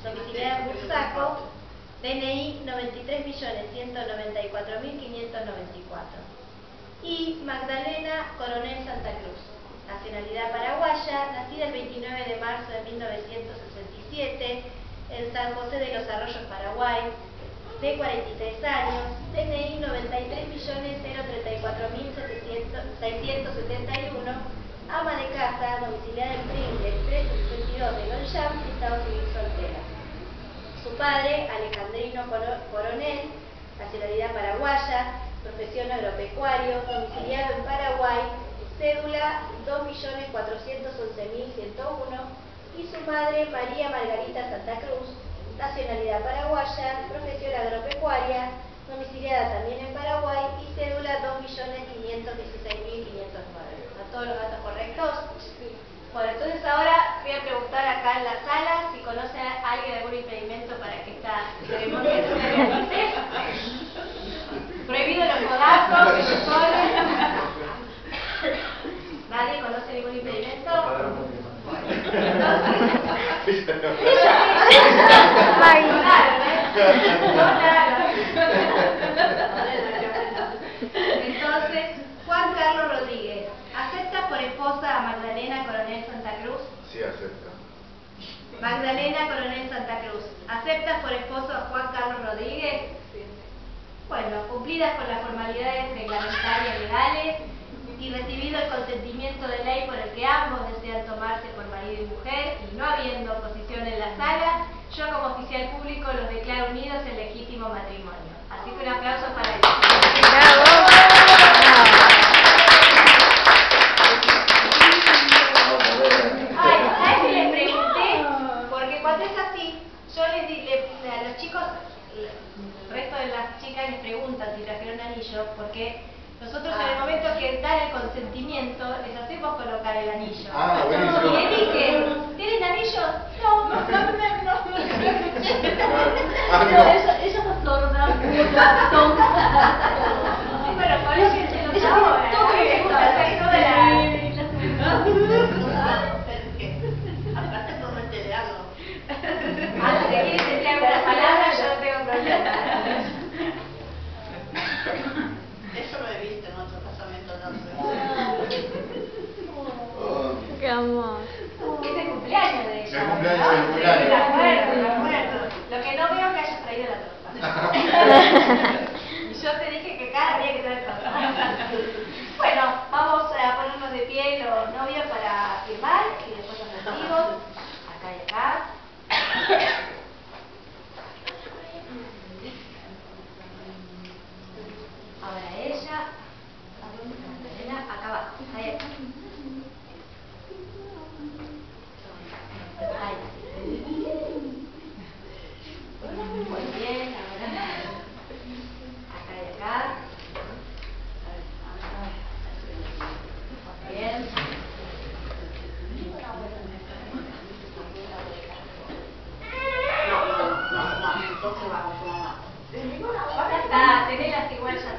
domiciliada en Bursaco, DNI 93.194.594. Y Magdalena Coronel Santa Cruz, nacionalidad paraguaya, nacida el 29 de marzo de 1967 en San José de los Arroyos, Paraguay, de 43 años, DNI 93.034.671, ama de casa, domiciliada en Pringles 362 de Longchamp, Estado Civil soltera. Su padre, Alejandrino Coronel, nacionalidad paraguaya, profesión agropecuario, domiciliado en Paraguay, cédula 2.411.101, y su madre, María Margarita Santa Cruz, nacionalidad paraguaya, profesión agropecuaria, domiciliada también en Paraguay, y cédula 2.516.509. ¿Están todos los datos correctos? Sí. Bueno, entonces ahora voy a preguntar acá en la sala si conoce a alguien algún impedimento para que esta ceremonia se realice. Prohibido los codazos, que se ponen. ¿Nadie conoce ningún impedimento? Bueno, entonces, Juan Carlos Rodríguez, ¿acepta por esposa a Magdalena Coronel Santa Cruz? Sí, acepta. Magdalena Coronel Santa Cruz, ¿aceptas por esposo a Juan Carlos Rodríguez? Sí. Bueno, cumplidas con las formalidades reglamentarias legales y recibido el consentimiento de ley por el que ambos desean tomarse por marido y mujer, y no habiendo oposición en la sala, yo como oficial público los declaro unidos en legítimo matrimonio. Así que un aplauso para ellos. ¡Bravo! Ay, ¿sabes qué les pregunté? Porque cuando es así, yo les di, a los chicos, el resto de las chicas les preguntan si trajeron anillo, porque nosotros en el momento que dan el consentimiento, les hacemos colocar el anillo. Ah, buenísimo. Y les dije, ¿tienen anillo? No, no. Ella no sorda, puta, tonta. Bueno, por eso se lo ahora. Todo me gusta hacer toda la... Aparte promete de algo. Ah, si quieres decir alguna palabra, yo no tengo problema. Eso lo he visto en otros casamientos. ¡Qué amor! Es el cumpleaños de ella. Es el cumpleaños del cumpleaños. Me acuerdo. Lo que no veo es que hayas traído la torta. Yo te dije que cada día que traer torta. Bueno, vamos a ponernos de pie los novios para firmar y después los testigos. Acá y acá. Ahora ella. Magdalena, acá abajo. Ahí está. Ahí. Muy bien, ahora acá y acá. Muy bien. No, entonces vamos a nada. Ya está, tenelas igual, ya está.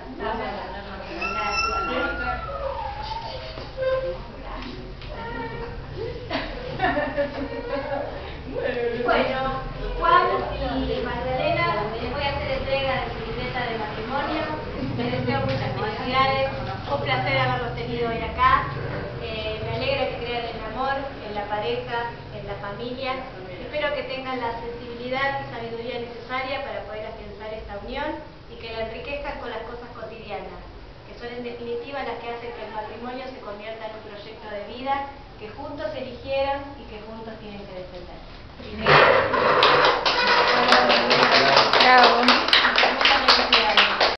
Bueno, Juan y Magdalena, les voy a hacer entrega de su libreta de matrimonio. Les deseo muchas felicidades. Un placer haberlos tenido hoy acá. Me alegra que crean en el amor, en la pareja, en la familia. Espero que tengan la sensibilidad y sabiduría necesaria para poder afianzar esta unión y que la enriquezcan con las cosas cotidianas, que son en definitiva las que hacen que el matrimonio se convierta en un proyecto de vida que juntos eligieron y que juntos tienen que defender.